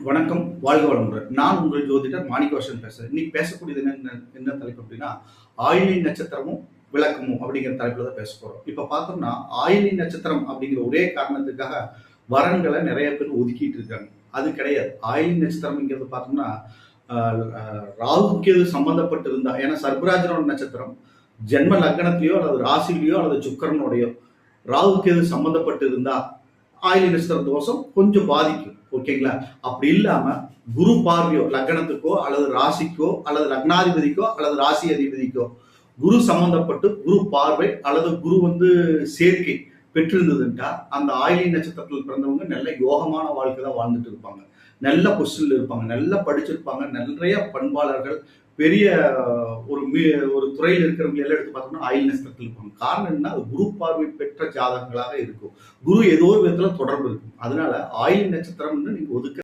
வணக்கம், வாழ்க வளமுடன். நான் உங்கள் ஜோதிடர் மாணிக்கவாசன் பேசுறேன். இன்னைக்கு பேசக்கூடியது என்ன தலைப்பு அப்படின்னா, ஆயில்ய நட்சத்திரமும் விளக்கமும் அப்படிங்கிற தலைப்புல தான் பேச போறோம். இப்ப பார்த்தோம்னா, ஆயில்ய நட்சத்திரம் அப்படிங்கிற ஒரே காரணத்துக்காக வரன்களை நிறைய பேர் ஒதுக்கிட்டு இருக்காங்க. அது கிடையாது. ஆயில்ய நட்சத்திரம்ங்கிறது பார்த்தோம்னா, ராகுக்கு எது சம்பந்தப்பட்டு இருந்தா, ஏன்னா சர்பராஜனோட நட்சத்திரம் ஜென்ம லக்னத்திலேயோ அல்லது ராசியிலேயோ அல்லது சுக்கரனுடையோ ராகுக்கு எது சம்பந்தப்பட்டு இருந்தா ஆயில்ய நட்சத்திர தோஷம் கொஞ்சம் பாதிக்கும். ஓகேங்களா? அப்படி இல்லாம குரு பார்வையோ லக்னத்துக்கோ அல்லது ராசிக்கோ அல்லது லக்னாதிபதிக்கோ அல்லது ராசி அதிபதிக்கோ குரு சம்பந்தப்பட்டு குரு பார்வை அல்லது குரு சேர்க்கை பெற்றிருந்ததுன்றா அந்த ஆயில்ய நட்சத்திரத்தில் பிறந்தவங்க நல்ல யோகமான வாழ்க்கை தான் வாழ்ந்துட்டு இருப்பாங்க. நல்ல பொசிஷன்ல இருப்பாங்க, நல்லா படிச்சிருப்பாங்க, நிறைய பண்பாளர்கள், பெரிய ஒரு ஒரு துறையில் இருக்கிறவங்க எல்லாம் எடுத்து பார்த்தோம்னா ஆயில்ய நட்சத்திரத்தில் இருப்பாங்க. காரணம் என்ன? அது குரு பார்வை பெற்ற ஜாதகங்களாக இருக்கும். குரு ஏதோ ஒரு விதத்துல தொடர்பு இருக்கும். அதனால ஆயில்ய நட்சத்திரம் நீங்க ஒதுக்க